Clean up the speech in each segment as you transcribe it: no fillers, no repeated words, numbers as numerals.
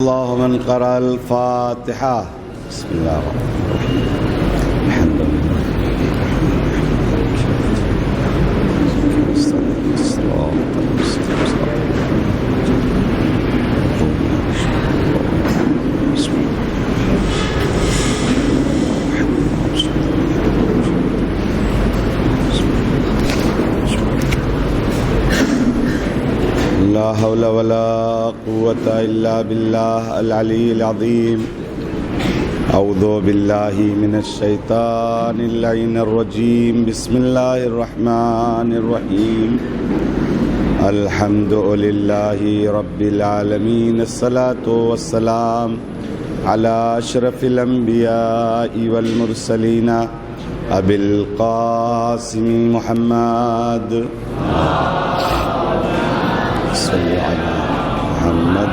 الله من قرأ الفاتحة. بسم الله الرحمن الرحيم. الحمد لله. لا حول ولا قوة إلا بالله العلي العظيم. أعوذ بالله من الشيطان اللعين الرجيم. بسم الله الرحمن الرحيم. الحمد لله رب العالمين. الصلاة والسلام على أشرف الأنبياء والمرسلين أبي القاسم محمد صلى على محمد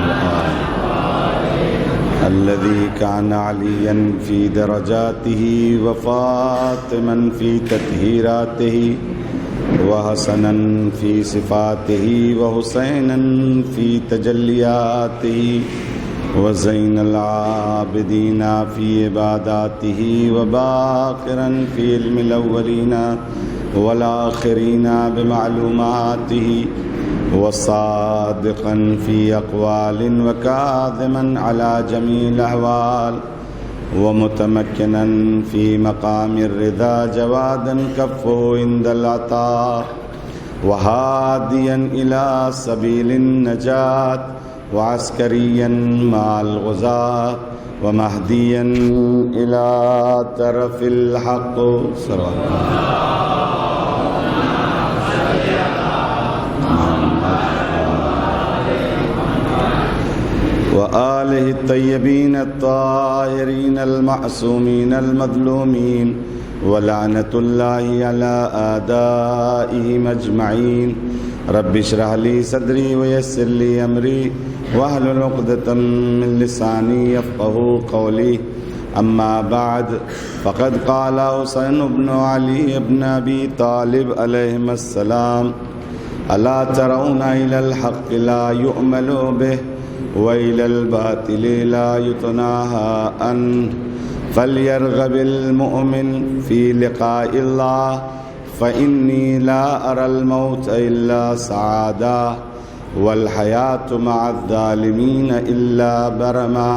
الذي كان عليا في درجاته وفاطما في تطهيراته وحسنا في صفاته وحسينا في تجلياته وزين العابدين في عباداته وباقرا في علم الأولين والآخرين بمعلوماته وصادقا في أقوال وكاظما على جميع الأحوال ومتمكنا في مقام الرضا جوادا كفه عند العطاء وهاديا إلى سبيل النجاة وعسكريا مع الغزاة ومهديا إلى طرف الحق صلى وآله الطيبين الطاهرين المعصومين المظلومين ولعنة الله على أعدائهم أجمعين. رب اشرح لي صدري ويسر لي أمري واحلل عقدة من لساني يفقهوا قولي. أما بعد فقد قال حسين بن علي بن أبي طالب عليهما السلام: ألا ترون إلى الحق لا يؤمل به وإلى الباطل لا يتناهى عنه فليرغب المؤمن في لقاء الله فإني لا أرى الموت إلا سعادة والحياة مع الظالمين إلا برما.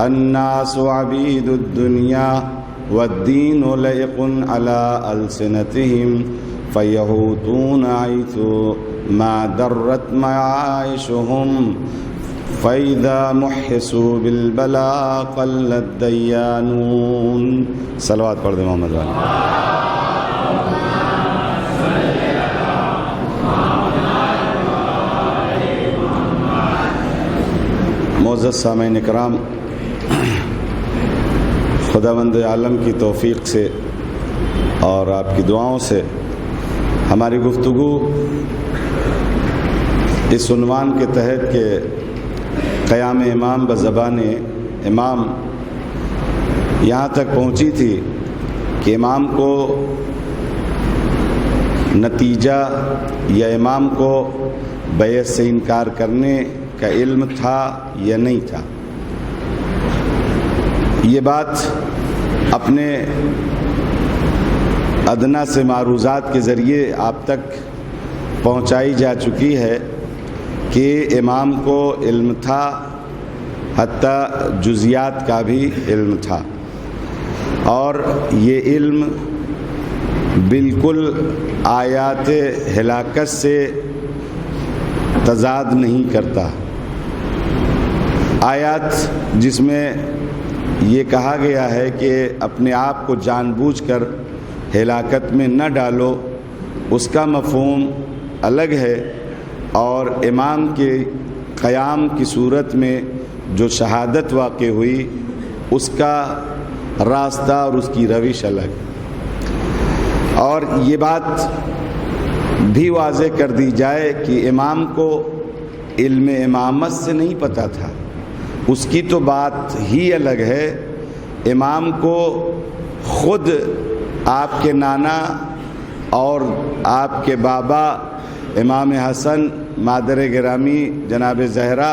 الناس عبيد الدنيا والدين لائق على ألسنتهم فيهوتون حيث ما درت معايشهم فإذا محسوا بالبلاء قل الديانون. صلوات پڑھ دیں محمد والی. معزز سامعین اکرام، خداوند عالم کی توفیق سے اور آپ کی دعاؤں سے ہماری گفتگو اس عنوان کے تحت کہ قیام امام بزبان امام یہاں تک پہنچی تھی کہ امام کو نتیجہ یا امام کو بیعت سے انکار کرنے کا علم تھا یا نہیں تھا. یہ بات اپنے ادنا سے معروضات کے ذریعے آپ تک پہنچائی جا چکی ہے کہ امام کو علم تھا، حتیٰ جزیات کا بھی علم تھا، اور یہ علم بالکل آیات ہلاکت سے تضاد نہیں کرتا. آیات جس میں یہ کہا گیا ہے کہ اپنے آپ کو جان بوجھ کر ہلاکت میں نہ ڈالو، اس کا مفہوم الگ ہے، اور امام کے قیام کی صورت میں جو شہادت واقع ہوئی اس کا راستہ اور اس کی روش الگ. اور یہ بات بھی واضح کر دی جائے کہ امام کو علم امامت سے نہیں پتہ تھا، اس کی تو بات ہی الگ ہے. امام کو خود آپ کے نانا اور آپ کے بابا امام حسن مادر گرامی جناب زہرا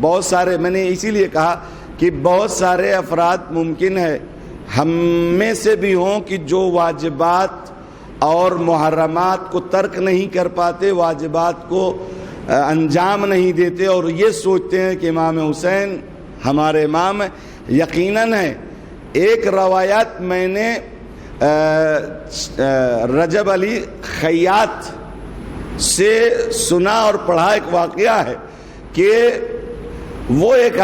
بہت سارے، میں نے اسی لیے کہا کہ بہت سارے افراد ممکن ہے ہم میں سے بھی ہوں کہ جو واجبات اور محرمات کو ترک نہیں کر پاتے، واجبات کو انجام نہیں دیتے، اور یہ سوچتے ہیں کہ امام حسین ہمارے امام یقیناً ہے۔ ایک روایت میں نے رجب علی خیاط سے سنا اور پڑھا، ایک واقعہ ہے کہ وہ ایک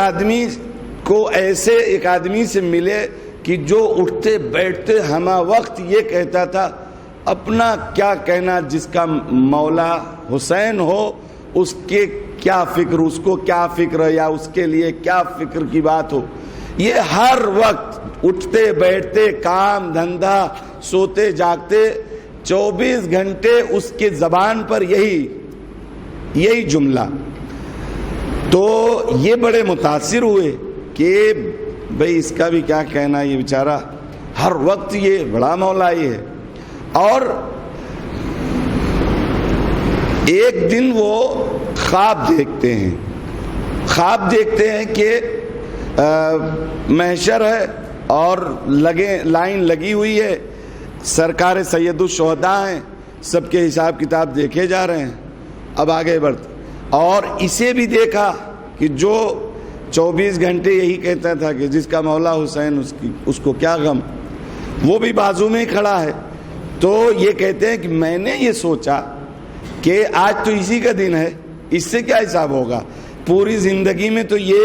آدمی سے ملے کہ جو اٹھتے بیٹھتے ہمہ وقت یہ کہتا تھا اپنا کیا کہنا، جس کا مولا حسین ہو اس کے کیا فکر، اس کو کیا فکر ہے یا اس کے لیے کیا فکر کی بات ہو، یہ ہر وقت اٹھتے بیٹھتے کام دھندا سوتے جاگتے 24 گھنٹے اس کے زبان پر یہی جملہ۔ تو یہ بڑے متاثر ہوئے کہ بھئی اس کا بھی کیا کہنا، یہ بیچارہ ہر وقت یہ بڑا مولا یہ ہے۔ اور ایک دن وہ خواب دیکھتے ہیں کہ محشر ہے اور لائن لگی ہوئی ہے، سرکار سید الشہداء ہیں، سب کے حساب کتاب دیکھے جا رہے ہیں۔ اب آگے بڑھتے، اور اسے بھی دیکھا کہ جو 24 گھنٹے یہی کہتا تھا کہ جس کا مولا حسین اس کو کیا غم، وہ بھی بازو میں کھڑا ہے۔ تو یہ کہتے ہیں کہ میں نے یہ سوچا کہ آج تو اسی کا دن ہے، اس سے کیا حساب ہوگا، پوری زندگی میں تو یہ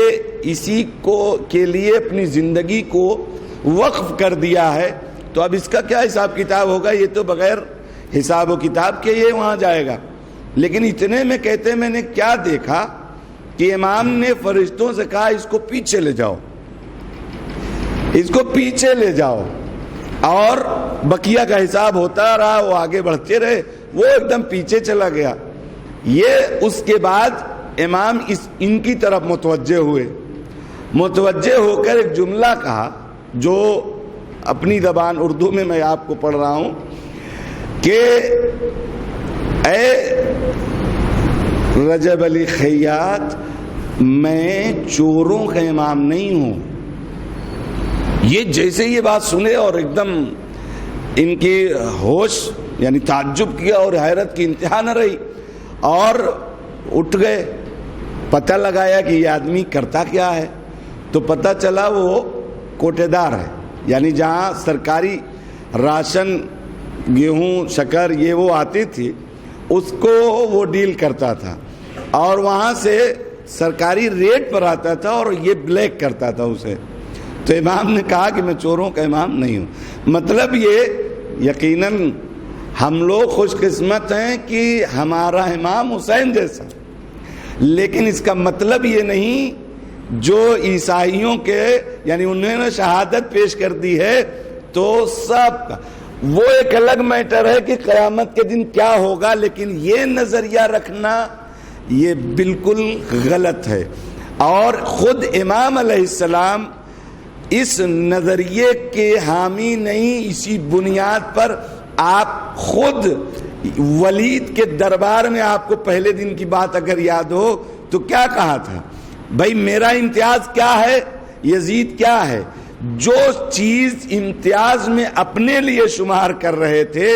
اسی کے لیے اپنی زندگی کو وقف کر دیا ہے، تو اب اس کا کیا حساب کتاب ہوگا، یہ تو بغیر حساب و کتاب کے یہ وہاں جائے گا۔ لیکن اتنے میں کہتے ہیں میں نے کیا دیکھا کہ امام نے فرشتوں سے کہا اس کو پیچھے لے جاؤ، اور بقیہ کا حساب ہوتا رہا، وہ آگے بڑھتے رہے، وہ ایک دم پیچھے چلا گیا۔ یہ اس کے بعد امام ان کی طرف متوجہ ہو کر ایک جملہ کہا جو اپنی زبان اردو میں آپ کو پڑھ رہا ہوں کہ اے رجب علی خیاط، میں چوروں کا امام نہیں ہوں۔ یہ جیسے یہ بات سنے اور ایک دم ان کی ہوش یعنی تعجب کیا اور حیرت کی انتہا نہ رہی، اور اٹھ گئے، پتہ لگایا کہ یہ آدمی کرتا کیا ہے، تو پتہ چلا وہ کوٹے دار ہے، یعنی جہاں سرکاری راشن گیہوں شکر یہ وہ آتی تھی اس کو وہ ڈیل کرتا تھا، اور وہاں سے سرکاری ریٹ پر آتا تھا اور یہ بلیک کرتا تھا اسے۔ تو امام نے کہا کہ میں چوروں کا امام نہیں ہوں۔ مطلب یہ یقیناً ہم لوگ خوش قسمت ہیں کہ ہمارا امام حسین جیسا، لیکن اس کا مطلب یہ نہیں جو عیسائیوں کے یعنی انہوں نے شہادت پیش کر دی ہے تو سب کا وہ ایک الگ میٹر ہے کہ قیامت کے دن کیا ہوگا، لیکن یہ نظریہ رکھنا یہ بالکل غلط ہے۔ اور خود امام علیہ السلام اس نظریے کے حامی نہیں، اسی بنیاد پر آپ خود ولید کے دربار میں، آپ کو پہلے دن کی بات اگر یاد ہو تو کیا کہا تھا، بھائی میرا امتیاز کیا ہے، یزید کیا ہے، جو چیز امتیاز میں اپنے لیے شمار کر رہے تھے،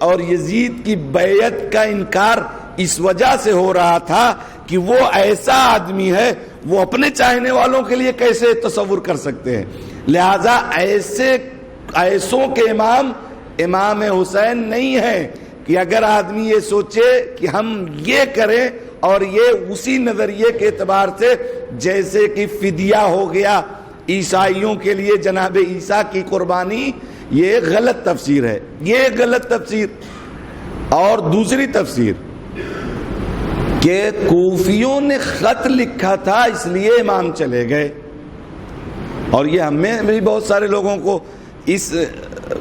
اور یزید کی بیعت کا انکار اس وجہ سے ہو رہا تھا کہ وہ ایسا آدمی ہے، وہ اپنے چاہنے والوں کے لیے کیسے تصور کر سکتے ہیں، لہذا ایسوں کے امام حسین نہیں ہے کہ اگر آدمی یہ سوچے کہ ہم یہ کریں، اور یہ اسی نظریے کے اعتبار سے جیسے کہ فدیہ ہو گیا عیسائیوں کے لیے جناب عیسیٰ کی قربانی، یہ غلط تفسیر ہے، یہ غلط تفسیر۔ اور دوسری تفسیر کہ کوفیوں نے خط لکھا تھا اس لیے امام چلے گئے، اور یہ ہمیں بھی بہت سارے لوگوں کو اس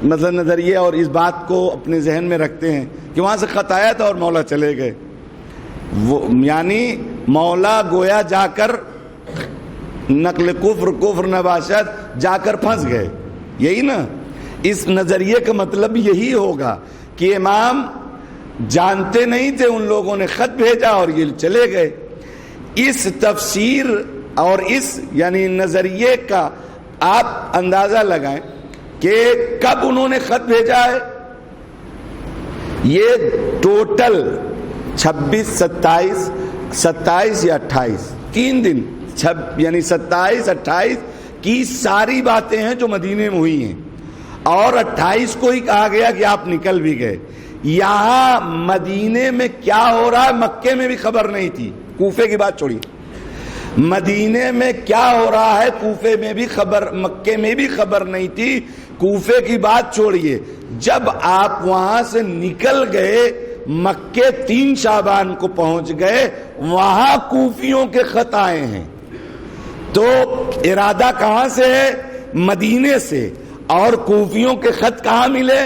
نظریے اور اس بات کو اپنے ذہن میں رکھتے ہیں کہ وہاں سے خط آیا تھا اور مولا چلے گئے، وہ یعنی مولا گویا جا کر نقل کفر نباشت جا کر پھنس گئے، یہی نا، اس نظریے کا مطلب یہی ہوگا کہ امام جانتے نہیں تھے، ان لوگوں نے خط بھیجا اور یہ چلے گئے۔ اس تفسیر اور اس یعنی نظریے کا آپ اندازہ لگائیں کہ کب انہوں نے خط بھیجا ہے. یہ ٹوٹل 26 27 یا 28 3 دن یعنی 27 28 کی ساری باتیں ہیں جو مدینے میں ہوئی ہیں, اور 28 کو ہی کہا گیا کہ آپ نکل بھی گئے. یہاں مدینے میں کیا ہو رہا ہے مکے میں بھی خبر نہیں تھی. کوفے کی بات چھوڑیے, مدینے میں کیا ہو رہا ہے کوفے میں بھی خبر, مکے میں بھی خبر نہیں تھی. کوفے کی بات چھوڑیے, جب آپ وہاں سے نکل گئے مکے 3 شعبان کو پہنچ گئے, وہاں کوفیوں کے خط آئے ہیں. تو ارادہ کہاں سے ہے؟ مدینے سے. اور کوفیوں کے خط کہاں ملے؟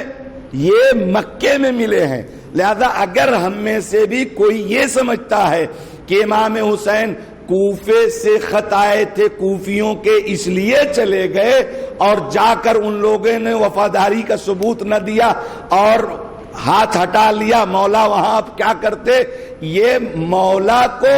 یہ مکے میں ملے ہیں. لہذا اگر ہم میں سے بھی کوئی یہ سمجھتا ہے کہ امام حسین کوفے سے خط آئے تھے کوفیوں کے اس لیے چلے گئے اور جا کر ان لوگوں نے وفاداری کا ثبوت نہ دیا اور ہاتھ ہٹا لیا, مولا وہاں آپ کیا کرتے, یہ مولا کو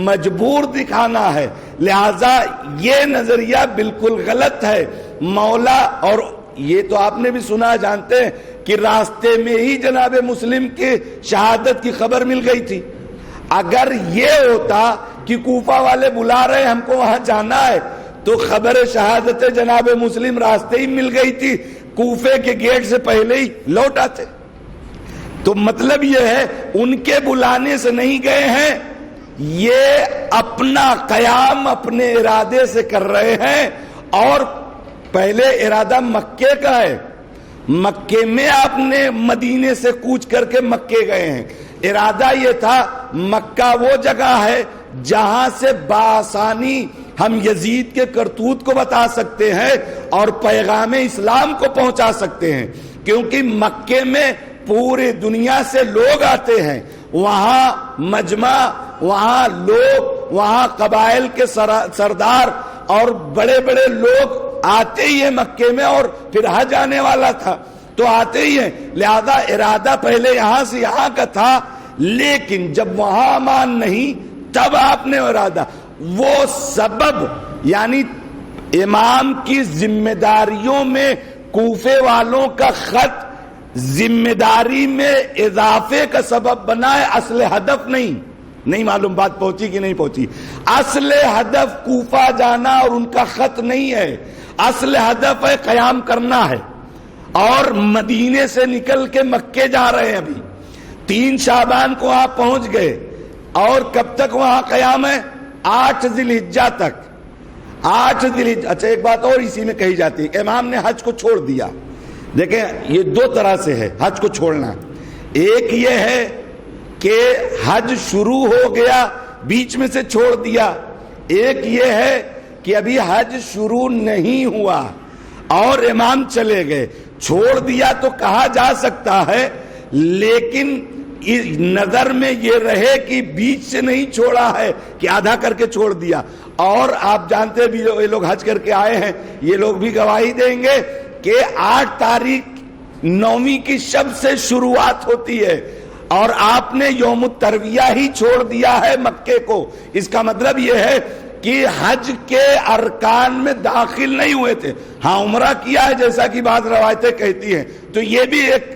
مجبور دکھانا ہے. لہذا یہ نظریہ بالکل غلط ہے. مولا, اور یہ تو آپ نے بھی سنا جانتے ہیں کہ راستے میں ہی جناب مسلم کی شہادت کی خبر مل گئی تھی. اگر یہ ہوتا کہ کوفہ والے بلا رہے ہم کو وہاں جانا ہے تو خبر شہادت جناب مسلم راستے ہی مل گئی تھی, کوفے کے گیٹ سے پہلے ہی لوٹ آتے. تو مطلب یہ ہے ان کے بلانے سے نہیں گئے ہیں, یہ اپنا قیام اپنے ارادے سے کر رہے ہیں. اور پہلے ارادہ مکے کا ہے, مکے میں آپ نے مدینے سے کوچ کر کے مکے گئے ہیں. ارادہ یہ تھا مکہ وہ جگہ ہے جہاں سے بآسانی ہم یزید کے کرتوت کو بتا سکتے ہیں اور پیغام اسلام کو پہنچا سکتے ہیں, کیونکہ مکے میں پوری دنیا سے لوگ آتے ہیں. وہاں مجمع, وہاں لوگ, وہاں قبائل کے سردار اور بڑے بڑے لوگ آتے ہی ہیں مکے میں, اور پھر حج آنے والا تھا تو آتے ہی ہیں. لہذا ارادہ پہلے یہاں سے یہاں کا تھا, لیکن جب وہاں امان نہیں تب آپ نے ارادہ, وہ سبب یعنی امام کی ذمہ داریوں میں کوفے والوں کا خط ذمہ داری میں اضافے کا سبب بنا ہے, اصل ہدف نہیں معلوم بات پہنچی کہ نہیں پہنچی. اصل ہدف کوفہ جانا اور ان کا خط نہیں ہے, اصل ہدف ہے قیام کرنا ہے. اور مدینے سے نکل کے مکے جا رہے ہیں, ابھی 3 شعبان کو آپ پہنچ گئے, اور کب تک وہاں قیام ہے؟ 8 ذی الحجہ تک. 8 ذی الحجہ. اچھا ایک بات اور اسی میں کہی جاتی ہے, امام نے حج کو چھوڑ دیا. دیکھیں یہ 2 طرح سے ہے حج کو چھوڑنا. ایک یہ ہے کہ حج شروع ہو گیا بیچ میں سے چھوڑ دیا, ایک یہ ہے کہ ابھی حج شروع نہیں ہوا اور امام چلے گئے. چھوڑ دیا تو کہا جا سکتا ہے, لیکن نظر میں یہ رہے کہ بیچ سے نہیں چھوڑا ہے کہ آدھا کر کے چھوڑ دیا. اور آپ جانتے بھی یہ لوگ حج کر کے آئے ہیں, یہ لوگ بھی گواہی دیں گے کہ 8 تاریخ 9ویں کی شب سے شروعات ہوتی ہے, اور آپ نے یوم الترویہ ہی چھوڑ دیا ہے مکے کو. اس کا مطلب یہ ہے کہ حج کے ارکان میں داخل نہیں ہوئے تھے. ہاں عمرہ کیا ہے جیسا کہ بعض روایتیں کہتی ہیں, تو یہ بھی ایک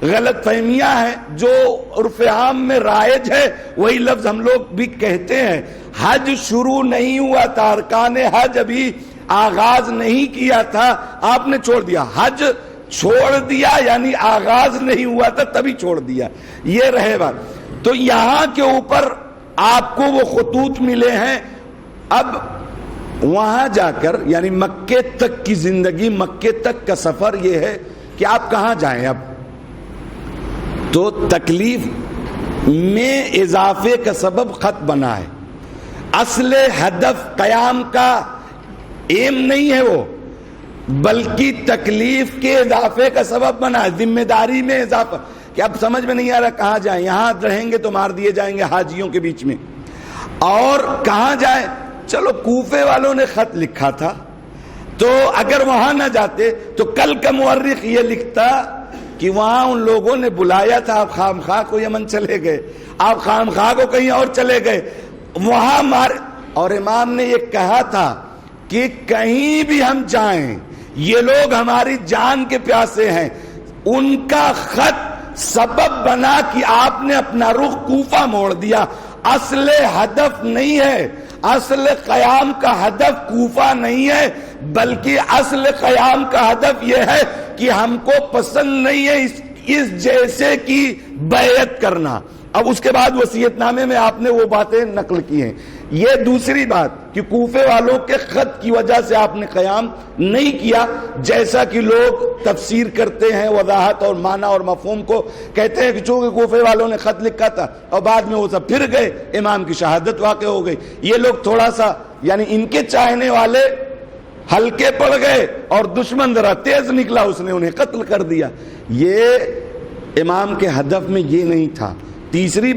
غلط فہمیاں ہیں جو عرف عام میں رائج ہے, وہی لفظ ہم لوگ بھی کہتے ہیں. حج شروع نہیں ہوا تھا, ارکان حج ابھی آغاز نہیں کیا تھا, آپ نے چھوڑ دیا. حج چھوڑ دیا یعنی آغاز نہیں ہوا تھا تبھی چھوڑ دیا, یہ رہے بات. تو یہاں کے اوپر آپ کو وہ خطوط ملے ہیں. اب وہاں جا کر یعنی مکے تک کی زندگی, مکے تک کا سفر یہ ہے کہ آپ کہاں جائیں. اب تو تکلیف میں اضافے کا سبب خط بنا ہے, اصل ہدف قیام کا ایم نہیں ہے وہ, بلکہ تکلیف کے اضافے کا سبب بنا ہے, ذمہ داری میں اضافہ. کہ اب سمجھ میں نہیں آ رہا کہاں جائیں, یہاں رہیں گے تو مار دیے جائیں گے حاجیوں کے بیچ میں, اور کہاں جائیں. چلو کوفے والوں نے خط لکھا تھا, تو اگر وہاں نہ جاتے تو کل کا مورخ یہ لکھتا کہ وہاں ان لوگوں نے بلایا تھا, آپ خام خواہ کو یمن چلے گئے, آپ خام خواہ کو کہیں اور چلے گئے, وہاں اور امام نے یہ کہا تھا کہ کہیں بھی ہم جائیں یہ لوگ ہماری جان کے پیاسے ہیں. ان کا خط سبب بنا کہ آپ نے اپنا رخ کوفہ موڑ دیا. اصل ہدف نہیں ہے، اصل قیام کا ہدف کوفہ نہیں ہے، بلکہ اصل قیام کا ہدف یہ ہے کہ ہم کو پسند نہیں ہے اس جیسے کی بیعت کرنا. اب اس کے بعد وصیت نامے میں آپ نے وہ باتیں نقل کی ہیں. یہ دوسری بات کہ کوفے والوں کے خط کی وجہ سے آپ نے قیام نہیں کیا، جیسا کہ لوگ تفسیر کرتے ہیں، وضاحت اور معنی اور مفہوم کو کہتے ہیں کہ چونکہ کوفے والوں نے خط لکھا تھا اور بعد میں وہ سب پھر گئے، امام کی شہادت واقع ہو گئی. یہ لوگ تھوڑا سا یعنی ان کے چاہنے والے ہلکے پڑ گئے اور دشمن ذرا تیز نکلا، اس نے انہیں قتل کر دیا. یہ امام کے ہدف میں یہ نہیں تھا. تیسری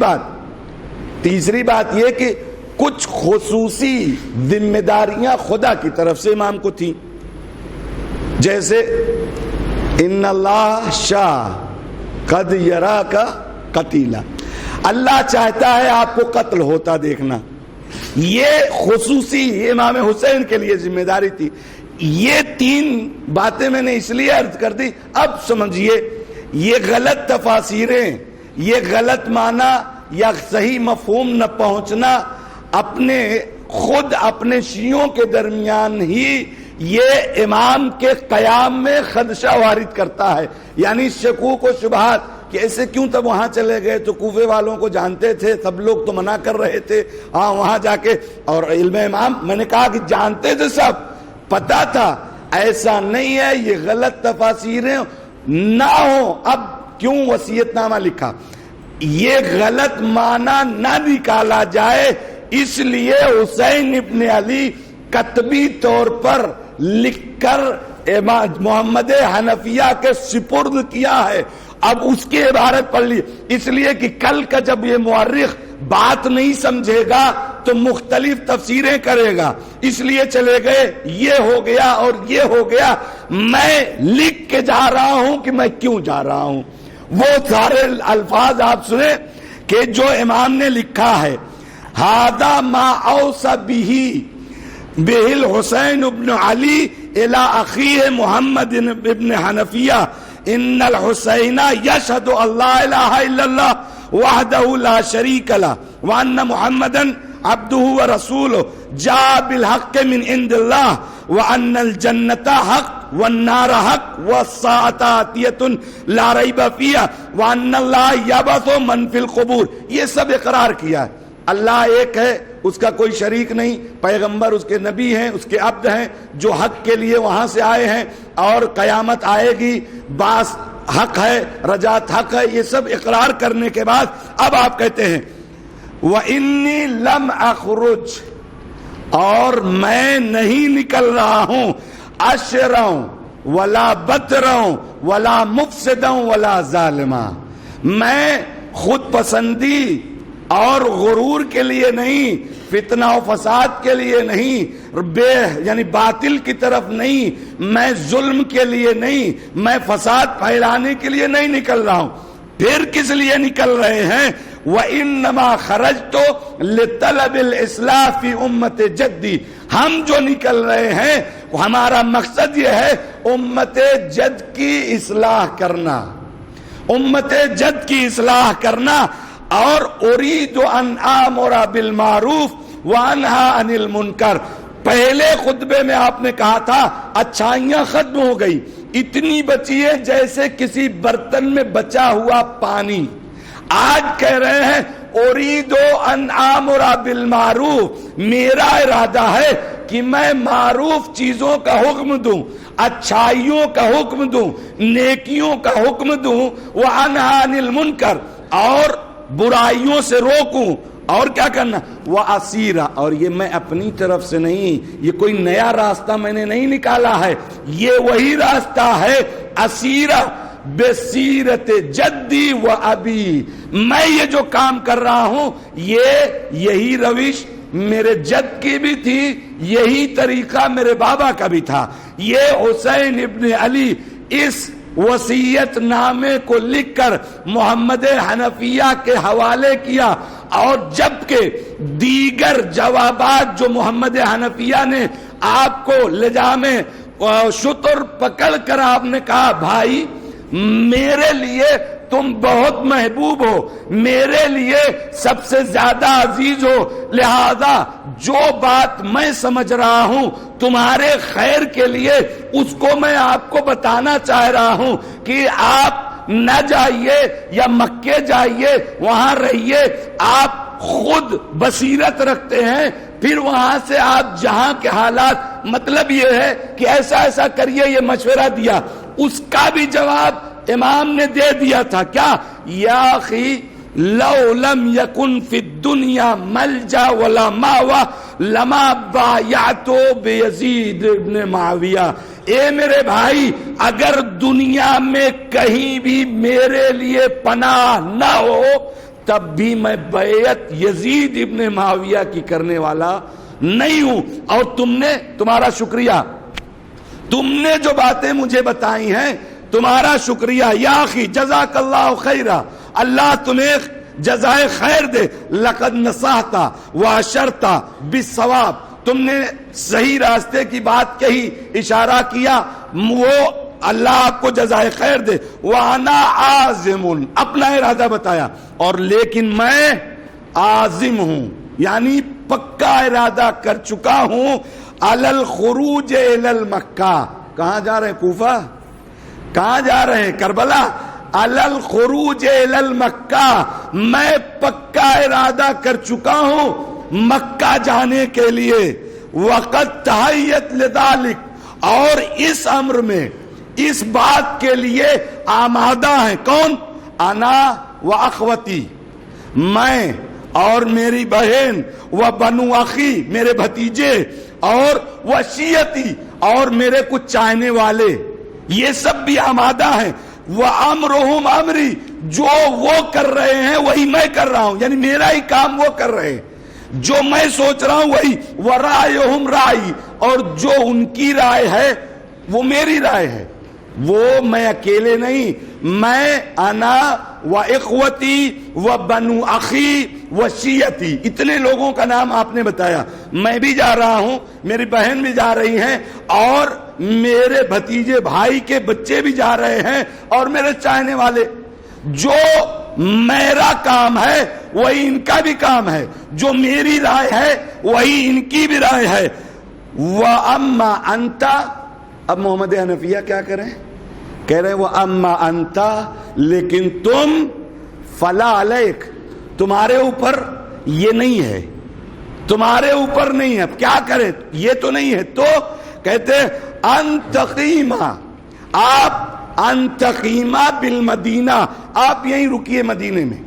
بات یہ کہ کچھ خصوصی ذمہ داریاں خدا کی طرف سے امام کو تھیں، جیسے ان اللہ شاء قد یراک قتیلا، اللہ چاہتا ہے آپ کو قتل ہوتا دیکھنا. یہ خصوصی امام حسین کے لیے ذمہ داری تھی. یہ 3 باتیں میں نے اس لیے عرض کر دی. اب سمجھیے یہ غلط تفاسیریں، یہ غلط معنی یا صحیح مفہوم نہ پہنچنا خود اپنے شیعوں کے درمیان ہی یہ امام کے قیام میں خدشہ وارد کرتا ہے. یعنی شکوک و شبہات کہ ایسے کیوں تب وہاں چلے گئے، تو کوفے والوں کو جانتے تھے، سب لوگ تو منع کر رہے تھے، ہاں وہاں جا کے. اور علم امام میں نے کہا کہ جانتے تھے، سب پتا تھا. ایسا نہیں ہے، یہ غلط تفاسیریں نہ ہوں. اب کیوں وصیت نامہ لکھا؟ یہ غلط معنی نہ نکالا جائے اس لیے حسین ابن علی کتبی طور پر لکھ کر محمد حنفیہ کے سپرد کیا ہے. اب اس کی عبارت پڑھ لی، اس لیے کہ کل کا جب یہ مورخ بات نہیں سمجھے گا تو مختلف تفسیریں کرے گا، اس لیے چلے گئے یہ ہو گیا اور یہ ہو گیا. میں لکھ کے جا رہا ہوں کہ میں کیوں جا رہا ہوں. وہ سارے الفاظ آپ سنیں کہ جو امام نے لکھا ہے، ہذا ما اوصى به الحسین ابن علی الى اخیہ محمد ابن حنفیہ ان الحسین یشہد ان لا الہ الا اللہ وحدہ لا شریک لہ وان محمدا عبدہ ورسولہ جاء بالحق من عند اللہ وان الجنت حق والنار حق والساعۃ آتیۃ لا ریب فیہا وان اللہ یبعث من فی القبور. یہ سب اقرار کیا ہے. اللہ ایک ہے، اس کا کوئی شریک نہیں، پیغمبر اس کے نبی ہیں، اس کے عبد ہیں جو حق کے لیے وہاں سے آئے ہیں، اور قیامت آئے گی، باس حق ہے، رجات حق ہے. یہ سب اقرار کرنے کے بعد اب آپ کہتے ہیں وَإِنِّي لَمْ أَخْرُجْ، اور میں نہیں نکل رہا ہوں، اشروں ولا بطروں ولا مفسدوں ولا ظالماں، میں خود پسندی اور غرور کے لیے نہیں، فتنہ و فساد کے لیے نہیں، یعنی باطل کی طرف نہیں، میں ظلم کے لیے نہیں، میں فساد پھیلانے کے لیے نہیں نکل رہا ہوں. پھر کس لیے نکل رہے ہیں؟ وَإِنَّمَا خَرَجْتُ لِطَلَبِ الْإِصْلَاحِ فِي أُمَّتِ جَدِّي، ہم جو نکل رہے ہیں ہمارا مقصد یہ ہے امت جد کی اصلاح کرنا، امت جد کی اصلاح کرنا. اور اريد ان آمر بالمعروف وانہی عن المنکر. پہلے خطبے میں آپ نے کہا تھا اچھائیاں ختم ہو گئی، اتنی بچی ہے جیسے کسی برتن میں بچا ہوا پانی. آج کہہ رہے ہیں اريد ان آمر بالمعروف، میرا ارادہ ہے کہ میں معروف چیزوں کا حکم دوں، اچھائیوں کا حکم دوں، نیکیوں کا حکم دوں، وانہی عن المنکر، اور برائیوں سے روکوں. اور کیا کرنا؟ وَأَسِيرَ، اور یہ میں اپنی طرف سے نہیں، یہ کوئی نیا راستہ میں نے نہیں نکالا ہے، یہ وہی راستہ ہے اسیرہ بسیرت جدی و ابی. میں یہ جو کام کر رہا ہوں یہی روش میرے جد کی بھی تھی، یہی طریقہ میرے بابا کا بھی تھا. یہ حسین ابن علی اس وصیت نامے کو لکھ کر محمد حنفیہ کے حوالے کیا اور جبکہ دیگر جوابات جو محمد حنفیہ نے آپ کو لجامِ شتر پکڑ کر آپ نے کہا بھائی میرے لیے تم بہت محبوب ہو، میرے لیے سب سے زیادہ عزیز ہو، لہذا جو بات میں سمجھ رہا ہوں تمہارے خیر کے لیے اس کو میں آپ کو بتانا چاہ رہا ہوں کہ آپ نہ جائیے یا مکے جائیے، وہاں رہیے، آپ خود بصیرت رکھتے ہیں، پھر وہاں سے آپ جہاں کے حالات، مطلب یہ ہے کہ ایسا ایسا کریے، یہ مشورہ دیا، اس کا بھی جواب امام نے دے دیا تھا کیا؟ یا اخی لو لم یکن فی الدنیا ملجا ولا ماوا لما بایعتو بیزید ابن معاویہ، اے میرے بھائی اگر دنیا میں کہیں بھی میرے لیے پناہ نہ ہو تب بھی میں بیعت یزید ابن معاویہ کی کرنے والا نہیں ہوں۔ اور تم نے، تمہارا شکریہ، تم نے جو باتیں مجھے بتائی ہیں تمہارا شکریہ، یا اخی جزاک اللہ خیرہ، اللہ تمہیں جزائے خیر دے، لقد نصحتا واشرتا بالصواب، تم نے صحیح راستے کی بات کہی، اشارہ کیا، وہ اللہ آپ کو جزائے خیر دے، وانا عازم، اپنا ارادہ بتایا، اور لیکن میں عازم ہوں، یعنی پکا ارادہ کر چکا ہوں، علی الخروج الی المکہ، کہاں جا رہے ہیں؟ کوفہ؟ کہاں جا رہے ہیں؟ کربلا؟ علی الخروج الی المکہ، میں پکا ارادہ کر چکا ہوں مکہ جانے کے لیے، وقت تحیت لذالک، اور اس امر میں اس بات کے لیے آمادہ ہیں، کون؟ انا و اخوتی، میں اور میری بہن، و بنو اخی، میرے بھتیجے، اور و شیعتی، اور میرے کچھ چاہنے والے، یہ سب بھی آمادہ ہیں، وَأَمْرُهُمْ امری، جو وہ کر رہے ہیں وہی میں کر رہا ہوں، یعنی میرا ہی کام وہ کر رہے ہیں، جو میں سوچ رہا ہوں وہی، وَرَائِهُمْ رَائِي، اور جو ان کی رائے ہے وہ میری رائے ہے، وہ میں اکیلے نہیں، میں انا و اخوتی و بنو اخی و شیعتی، اتنے لوگوں کا نام آپ نے بتایا، میں بھی جا رہا ہوں، میری بہن بھی جا رہی ہیں، اور میرے بھتیجے بھائی کے بچے بھی جا رہے ہیں، اور میرے چاہنے والے، جو میرا کام ہے وہی ان کا بھی کام ہے، جو میری رائے ہے وہی ان کی بھی رائے ہے، وَأَمَّا أَنْتَ، اب محمد حنفیہ کیا کریں؟ کہہ رہے ہیں وَأَمَّا أَنْتَ، لیکن تم فَلَا عَلَيْكَ، تمہارے اوپر یہ نہیں ہے، تمہارے اوپر نہیں ہے، اب کیا کریں؟ یہ تو نہیں ہے، تو کہتے ہیں ان تقیمہ، آپ ان تقیمہ بالمدینہ، آپ یہیں رکیے مدینے میں،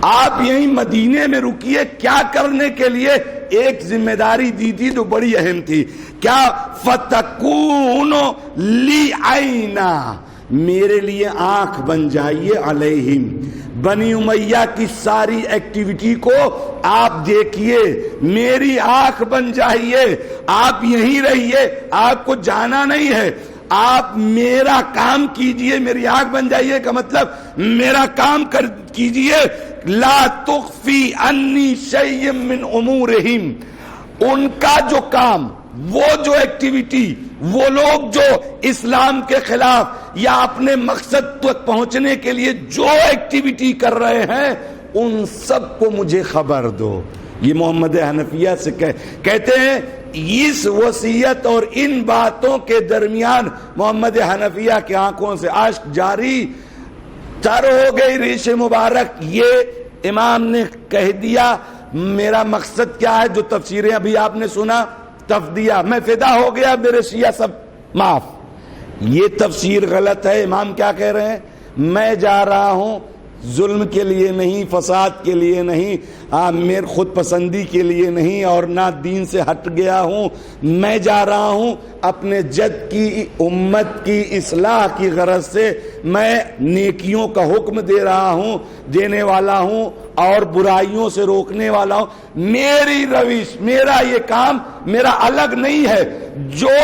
آپ یہیں مدینے میں رکیے، کیا کرنے کے لیے؟ ایک ذمہ داری دی تھی جو بڑی اہم تھی، کیا؟ فتکون لی عینا، میرے لیے آنکھ بن جائیے، علیہم، بنی امیہ کی ساری ایکٹیویٹی کو آپ دیکھیے، میری آنکھ بن جائیے، آپ یہیں رہیے، آپ کو جانا نہیں ہے، آپ میرا کام کیجئے، میری آنکھ بن جائیے کا مطلب میرا کام کیجئے، لا تخفی انی شیء من امورہم، ان کا جو کام، وہ جو ایکٹیویٹی، وہ لوگ جو اسلام کے خلاف یا اپنے مقصد تک پہنچنے کے لیے جو ایکٹیویٹی کر رہے ہیں، ان سب کو مجھے خبر دو۔ یہ محمد حنفیہ سے کہتے ہیں، اس وصیت اور ان باتوں کے درمیان محمد حنفیہ کی آنکھوں سے اشک جاری، تر ہو گئی ریش مبارک، یہ امام نے کہہ دیا، میرا مقصد کیا ہے، جو تفسیریں ابھی آپ نے سنا، تفدیہ، میں فدا ہو گیا، میرے شیعہ سب معاف، یہ تفسیر غلط ہے۔ امام کیا کہہ رہے ہیں؟ میں جا رہا ہوں ظلم کے لیے نہیں، فساد کے لیے نہیں، میرے خود پسندی کے لیے نہیں، اور نہ دین سے ہٹ گیا ہوں، میں جا رہا ہوں اپنے جد کی امت کی اصلاح کی غرض سے، میں نیکیوں کا حکم دے رہا ہوں، دینے والا ہوں، اور برائیوں سے روکنے والا ہوں، میری روش، میرا یہ کام میرا الگ نہیں ہے، جو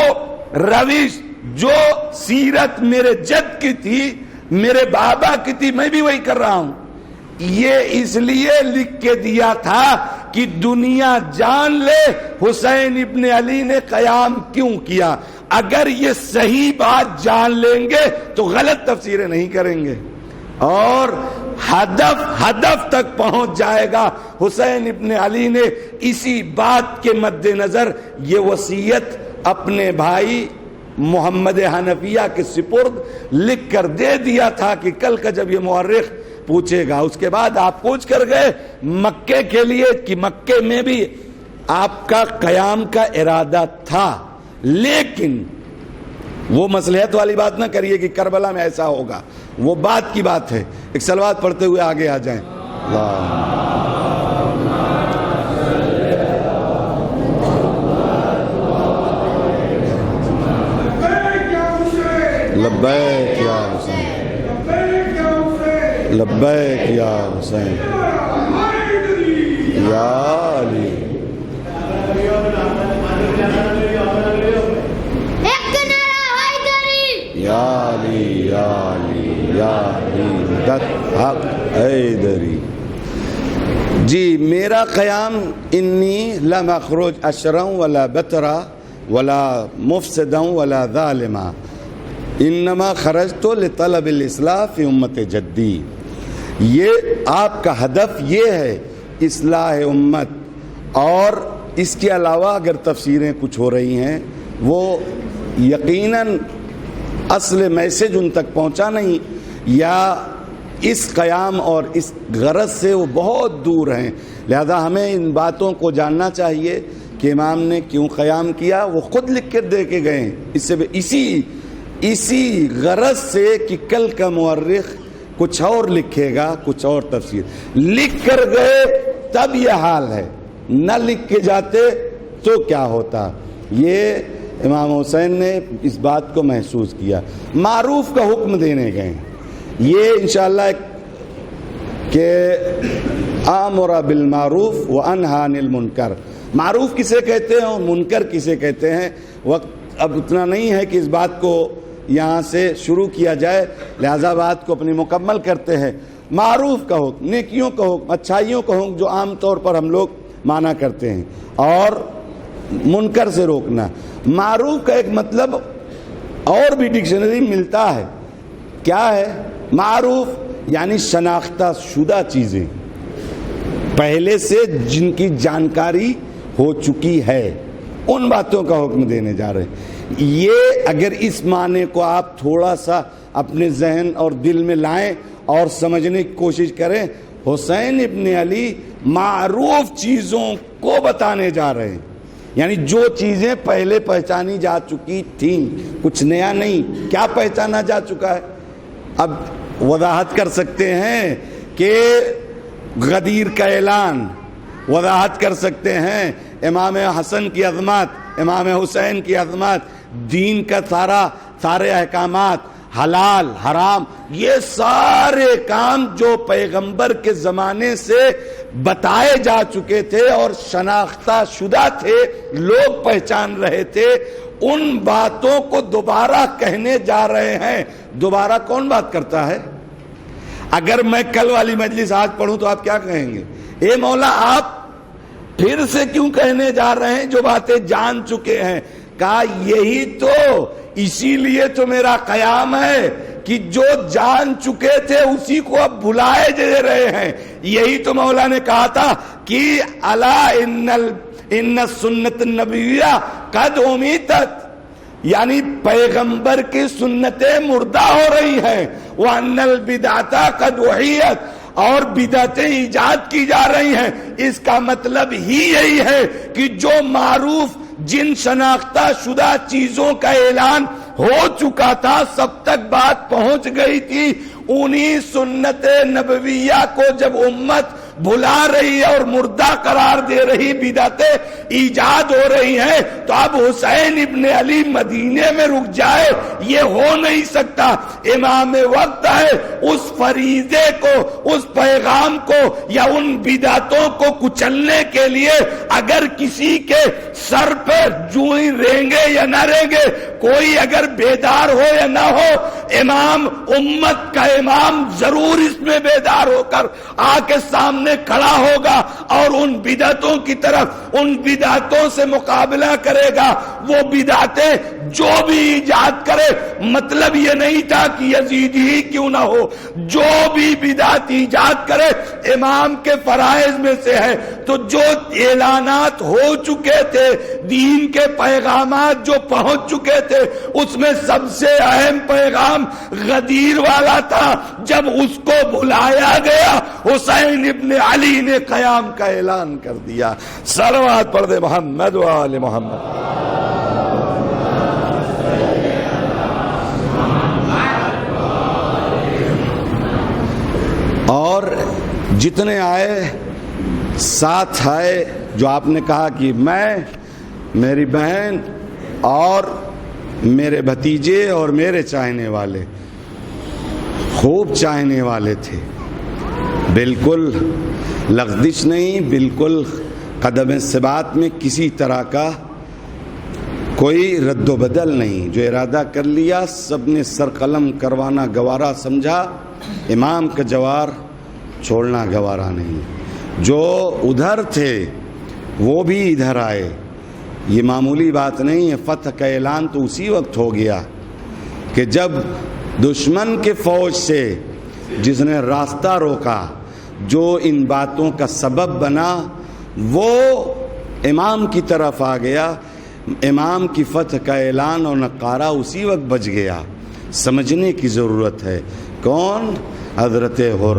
روش، جو سیرت میرے جد کی تھی، میرے بابا کی تھی، میں بھی وہی کر رہا ہوں، یہ اس لیے لکھ کے دیا تھا کہ دنیا جان لے حسین ابن علی نے قیام کیوں کیا. اگر یہ صحیح بات جان لیں گے تو غلط تفسیریں نہیں کریں گے اور ہدف تک پہنچ جائے گا. حسین ابن علی نے اسی بات کے مد نظر یہ وصیت اپنے بھائی محمد حنفیہ کے سپرد لکھ کر دے دیا تھا کہ کل کا جب یہ مورخ پوچھے گا. اس کے بعد آپ پوچھ کر گئے مکے کے لیے کہ مکے میں بھی آپ کا قیام کا ارادہ تھا، لیکن وہ مصلحت والی بات نہ کریے کہ کربلا میں ایسا ہوگا، وہ بات کی بات ہے. ایک صلوات پڑھتے ہوئے آگے آ جائیں. لبیک یا حسین، لبیک یا حسین یا علی. یا علی یا علی یا علی دت حق حیدری. جی میرا قیام انی لم اخرج اشرا ولا بترا ولا مفسدا ولا ظالما انما خرجت لطلب الاصلاح فی امت جدی. یہ آپ کا ہدف یہ ہے اصلاح امت، اور اس کے علاوہ اگر تفسیریں کچھ ہو رہی ہیں وہ یقیناً اصل میسج ان تک پہنچا نہیں، یا اس قیام اور اس غرض سے وہ بہت دور ہیں. لہذا ہمیں ان باتوں کو جاننا چاہیے کہ امام نے کیوں قیام کیا. وہ خود لکھ کر دے کے گئے اس سے اسی غرض سے کہ کل کا مورخ کچھ اور لکھے گا، کچھ اور تفسیر لکھ کر گئے، تب یہ حال ہے. نہ لکھ کے جاتے تو کیا ہوتا. یہ امام حسین نے اس بات کو محسوس کیا. معروف کا حکم دینے گئے. یہ انشاءاللہ کہ آمر بالمعروف وانہی عن المنکر. معروف کسے کہتے ہیں اور منکر کسے کہتے ہیں، وقت اب اتنا نہیں ہے کہ اس بات کو یہاں سے شروع کیا جائے، لہذا بات کو اپنی مکمل کرتے ہیں. معروف کا حکم، نیکیوں کا حکم، اچھائیوں کا حکم جو عام طور پر ہم لوگ مانا کرتے ہیں، اور منکر سے روکنا. معروف کا ایک مطلب اور بھی ڈکشنری ملتا ہے. کیا ہے معروف؟ یعنی شناختہ شدہ چیزیں، پہلے سے جن کی جانکاری ہو چکی ہے، ان باتوں کا حکم دینے جا رہے ہیں. یہ اگر اس معنی کو آپ تھوڑا سا اپنے ذہن اور دل میں لائیں اور سمجھنے کی کوشش کریں، حسین ابن علی معروف چیزوں کو بتانے جا رہے ہیں. یعنی جو چیزیں پہلے پہچانی جا چکی تھیں، کچھ نیا نہیں. کیا پہچانا جا چکا ہے؟ اب وضاحت کر سکتے ہیں کہ غدیر کا اعلان، وضاحت کر سکتے ہیں امام حسن کی عظمت، امام حسین کی عظمت، دین کا سارے احکامات، حلال حرام، یہ سارے کام جو پیغمبر کے زمانے سے بتائے جا چکے تھے اور شناختہ شدہ تھے، لوگ پہچان رہے تھے، ان باتوں کو دوبارہ کہنے جا رہے ہیں. دوبارہ کون بات کرتا ہے؟ اگر میں کل والی مجلس آج پڑھوں تو آپ کیا کہیں گے؟ اے مولا آپ پھر سے کیوں کہنے جا رہے ہیں جو باتیں جان چکے ہیں؟ کہا یہی تو، اسی لیے تو میرا قیام ہے کہ جو جان چکے تھے اسی کو اب بھلائے دے رہے ہیں. یہی تو مولا نے کہا تھا کہ الا ان سنت النبویہ قد امیتت، یعنی پیغمبر کی سنتیں مردہ ہو رہی ہیں. وان البدعۃ قد احیت، اور بدعتیں ایجاد کی جا رہی ہیں. اس کا مطلب ہی یہی ہے کہ جو معروف جن شناختہ شدہ چیزوں کا اعلان ہو چکا تھا، سب تک بات پہنچ گئی تھی، انہی سنت نبویہ کو جب امت بھلا رہی ہے اور مردہ قرار دے رہی، بدعتیں ایجاد ہو رہی ہیں، تو اب حسین ابن علی مدینے میں رک جائے، یہ ہو نہیں سکتا. امام وقت ہے، اس فریضے کو، اس پیغام کو یا ان بدعتوں کو کچلنے کے لیے اگر کسی کے سر پہ جوئی رہیں گے یا نہ رہیں گے کوئی اگر بیدار ہو یا نہ ہو، امام امت کا امام ضرور اس میں بیدار ہو کر آ کے سامنے کھڑا ہوگا اور ان بدعتوں کی طرف، ان بدعتوں سے مقابلہ کرے گا۔ وہ بدعتیں جو بھی ایجاد کرے، مطلب یہ نہیں تھا کہ یزید ہی کیوں نہ ہو، جو بھی بدعت ایجاد کرے امام کے فرائض میں سے ہے۔ تو جو اعلانات ہو چکے تھے، دین کے پیغامات جو پہنچ چکے تھے، اس میں سب سے اہم پیغام غدیر والا تھا۔ جب اس کو بلایا گیا، حسین ابن علی نے قیام کا اعلان کر دیا۔ صلوات پڑھ دے محمد و آل محمد۔ اور جتنے آئے ساتھ آئے، جو آپ نے کہا کہ میں، میری بہن اور میرے بھتیجے اور میرے چاہنے والے، خوب چاہنے والے تھے، بالکل لغزش نہیں، بالکل قدم ثبات میں کسی طرح کا کوئی رد و بدل نہیں۔ جو ارادہ کر لیا سب نے سر قلم کروانا گوارا سمجھا، امام کا جوار چھوڑنا گوارا نہیں۔ جو ادھر تھے وہ بھی ادھر آئے، یہ معمولی بات نہیں ہے۔ فتح کا اعلان تو اسی وقت ہو گیا کہ جب دشمن کے فوج سے جس نے راستہ روکا، جو ان باتوں کا سبب بنا، وہ امام کی طرف آ گیا۔ امام کی فتح کا اعلان اور نقارہ اسی وقت بج گیا۔ سمجھنے کی ضرورت ہے۔ کون؟ حضرت حر۔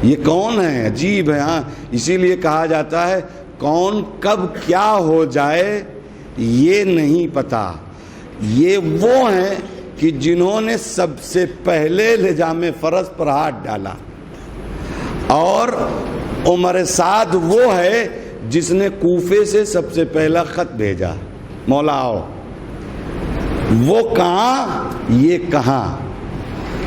یہ کون ہے؟ عجیب ہے۔ ہاں، اسی لیے کہا جاتا ہے کون کب کیا ہو جائے یہ نہیں پتا۔ یہ وہ ہیں کہ جنہوں نے سب سے پہلے لجام فرض پر ہاتھ ڈالا، اور عمر سعد وہ ہے جس نے کوفے سے سب سے پہلا خط بھیجا، مولا آؤ۔ وہ کہاں، یہ کہاں۔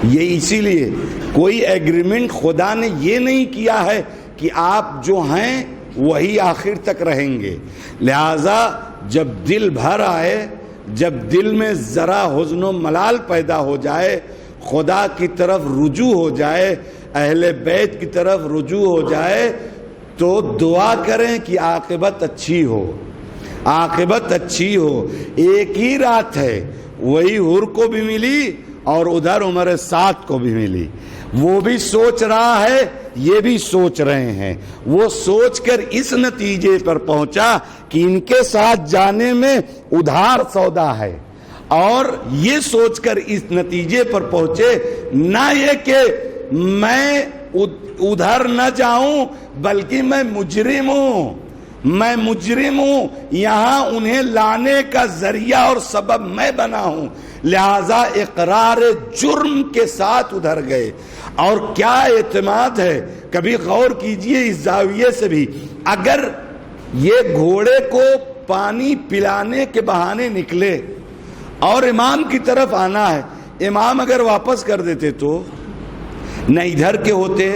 یہ اسی لیے کوئی ایگریمنٹ خدا نے یہ نہیں کیا ہے کہ آپ جو ہیں وہی آخر تک رہیں گے۔ لہذا جب دل بھر آئے، جب دل میں ذرا حزن و ملال پیدا ہو جائے، خدا کی طرف رجوع ہو جائے، اہل بیت کی طرف رجوع ہو جائے، تو دعا کریں کہ عاقبت اچھی ہو، عاقبت اچھی ہو۔ ایک ہی رات ہے، وہی حر کو بھی ملی اور ادھر عمر سعد کو بھی ملی۔ وہ بھی سوچ رہا ہے، یہ بھی سوچ رہے ہیں۔ وہ سوچ کر اس نتیجے پر پہنچا کہ ان کے ساتھ جانے میں ادھار سودا ہے، اور یہ سوچ کر اس نتیجے پر پہنچے نہ یہ کہ میں ادھر نہ جاؤں، بلکہ میں مجرم ہوں، میں مجرم ہوں، یہاں انہیں لانے کا ذریعہ اور سبب میں بنا ہوں، لہذا اقرار جرم کے ساتھ ادھر گئے۔ اور کیا اعتماد ہے، کبھی غور کیجئے اس زاویے سے بھی۔ اگر یہ گھوڑے کو پانی پلانے کے بہانے نکلے اور امام کی طرف آنا ہے، امام اگر واپس کر دیتے تو نہ ادھر کے ہوتے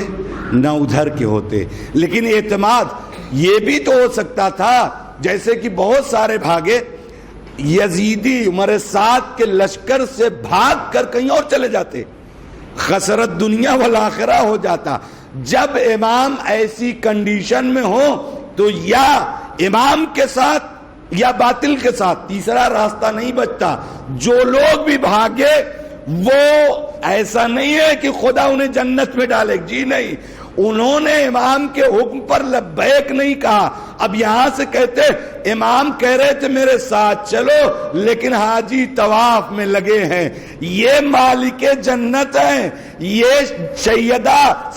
نہ ادھر کے ہوتے۔ لیکن اعتماد یہ بھی تو ہو سکتا تھا، جیسے کہ بہت سارے بھاگے، یزیدی عمر سعد کے لشکر سے بھاگ کر کہیں اور چلے جاتے، خسرت دنیا والآخرہ ہو جاتا۔ جب امام ایسی کنڈیشن میں ہو تو یا امام کے ساتھ یا باطل کے ساتھ، تیسرا راستہ نہیں بچتا۔ جو لوگ بھی بھاگے وہ ایسا نہیں ہے کہ خدا انہیں جنت میں ڈالے، جی نہیں، انہوں نے امام کے حکم پر لبیک نہیں کہا۔ اب یہاں سے کہتے امام کہہ رہے تھے میرے ساتھ چلو، لیکن حاجی طواف میں لگے ہیں، یہ مالک جنت ہیں، یہ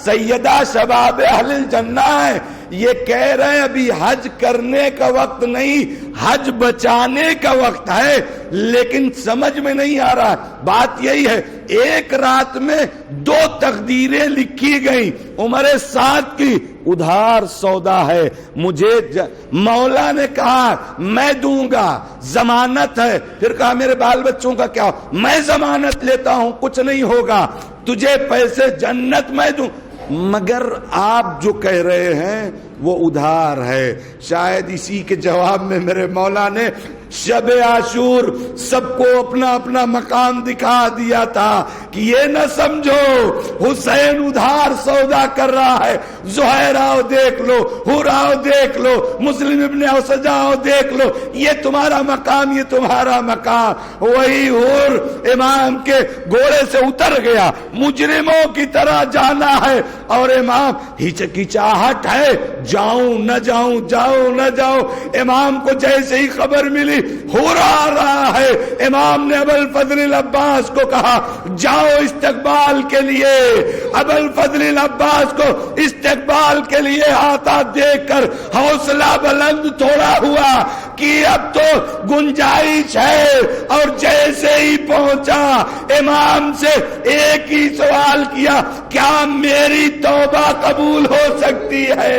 سیدہ شباب اہل الجنہ ہیں، یہ کہہ رہے ہیں ابھی حج کرنے کا وقت نہیں، حج بچانے کا وقت ہے، لیکن سمجھ میں نہیں آ رہا۔ بات یہی ہے، ایک رات میں 2 تقدیریں لکھی گئیں، عمر سعد کی ادھار سودا ہے، مجھے مولا نے کہا میں دوں گا، ضمانت ہے، پھر کہا میرے بال بچوں کا کیا، میں ضمانت لیتا ہوں کچھ نہیں ہوگا، تجھے پیسے جنت میں دوں، مگر آپ جو کہہ رہے ہیں وہ ادھار ہے۔ شاید اسی کے جواب میں میرے مولا نے شب عاشور سب کو اپنا اپنا مقام دکھا دیا تھا کہ یہ نہ سمجھو حسین ادھار سودا کر رہا ہے، زہیر آؤ دیکھ لو، حور آؤ دیکھ لو، مسلم ابن اوسجا آؤ دیکھ لو، یہ تمہارا مقام، یہ تمہارا مقام۔ وہی حور امام کے گھوڑے سے اتر گیا، مجرموں کی طرح جانا ہے، اور امام ہچکچاہٹ ہے، جاؤں نہ جاؤں، جاؤں نہ جاؤں۔ امام کو جیسے ہی خبر ملی حور آ رہا ہے، امام نے ابوالفضل العباس کو کہا جاؤ استقبال کے لیے۔ ابوالفضل العباس کو استقبال کے لیے آتا دیکھ کر حوصلہ بلند تھوڑا ہوا کہ اب تو گنجائش ہے، اور جیسے ہی پہنچا امام سے ایک ہی سوال کیا، کیا میری توبہ قبول ہو سکتی ہے؟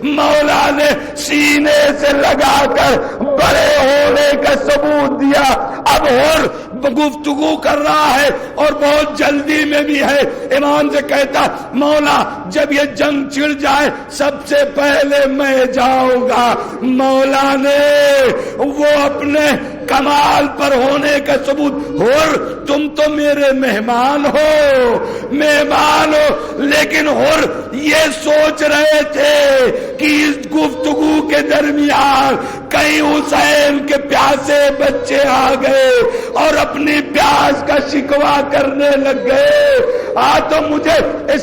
مولا نے سینے سے لگا کر بڑے ہونے کا ثبوت دیا۔ اب اور گفتگو کر رہا ہے اور بہت جلدی میں بھی ہے، امام سے کہتا مولا جب یہ جنگ چھڑ جائے سب سے پہلے میں جاؤں گا۔ مولا نے وہ اپنے کمال پر ہونے کا ثبوت، اور تم تو میرے مہمان ہو، لیکن اور یہ سوچ رہے تھے کہ اس گفتگو کے درمیان کئی حسین کے پیاسے بچے آ گئے اور اپنی پیاس کا شکوہ کرنے لگ گئے۔ تو مجھے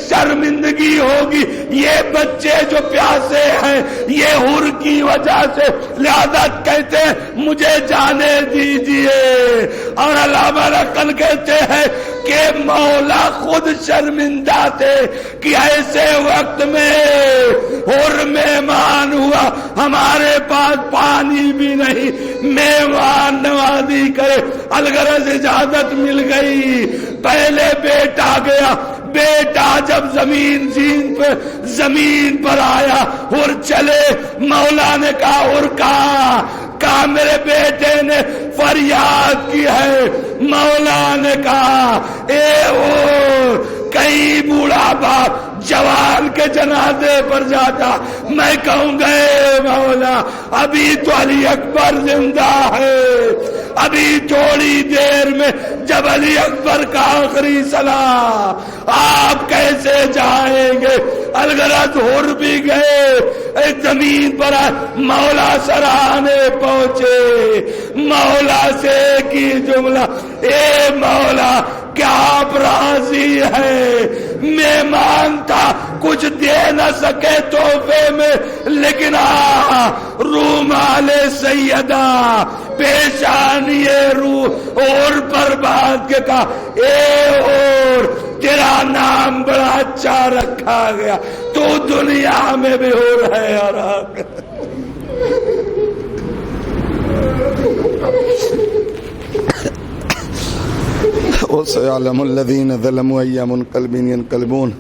شرمندگی ہوگی، یہ بچے جو پیاسے ہیں یہ حور کی وجہ سے، لہذا کہتے ہیں مجھے جانے دیجئے۔ اور علامہ نقل کہتے ہیں کہ مولا خود شرمندہ تھے کہ ایسے وقت میں اور مہمان ہوا، ہمارے پاس پانی بھی نہیں، مہمان نوازی کرے۔ الغرض اجازت مل گئی، پہلے بیٹا گیا، بیٹا جب زمین پر آیا اور چلے، مولا نے کہا اور کہا میرے بیٹے نے فریاد کی ہے۔ مولا نے کہا کئی بوڑھا باپ جوان کے جنازے پر جاتا، میں کہوں گا مولا ابھی تو علی اکبر زندہ ہے، ابھی تھوڑی دیر میں جب علی اکبر کا آخری سلام، آپ کیسے جائیں گے؟ الغرض ہور بھی گئے، ایک زمین پر مولا سرانے پہنچے، مولا سے کی جملہ، اے مولا کیا آپ راضی ہے؟ مہمان تھا، کچھ دے نہ سکے تحفے میں، لیکن رومال سیدہ پیشانی روح اور پر بات کے کہا اور تیرا نام بڑا اچھا رکھا گیا، تو دنیا میں بھی ہو رہا ہے۔ وَسَيَعْلَمُ الَّذِينَ ظَلَمُوا أَيَّ مُنْقَلِبٍ يَنْقَلِبُونَ۔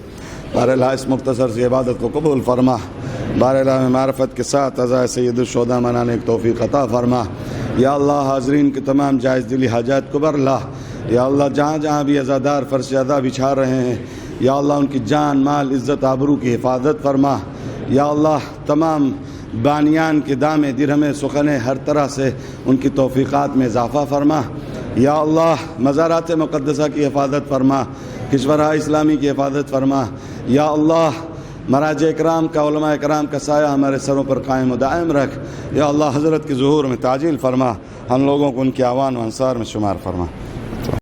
بہرحال اس مختصر سی عبادت کو قبول فرما، بہرحال میں معرفت کے ساتھ عزا سید الشہداء منانے کی توفیق عطا فرما۔ یا اللہ حاضرین کی تمام جائز دلی حاجات کو بر لا۔ یا اللہ جہاں جہاں بھی عزادار فرش ادا بچھا رہے ہیں، یا اللہ ان کی جان مال عزت آبرو کی حفاظت فرما۔ یا اللہ تمام بانیان کے دامے درہمے سخنے ہر طرح سے ان کی توفیقات میں اضافہ فرما۔ یا اللہ مزارات مقدسہ کی حفاظت فرما، کشورہ اسلامی کی حفاظت فرما۔ یا اللہ مراجع اکرام کا، علماء اکرام کا سایہ ہمارے سروں پر قائم و دائم رکھ۔ یا اللہ حضرت کے ظہور میں تعجیل فرما، ہم لوگوں کو ان کے اعوان و انصار میں شمار فرما۔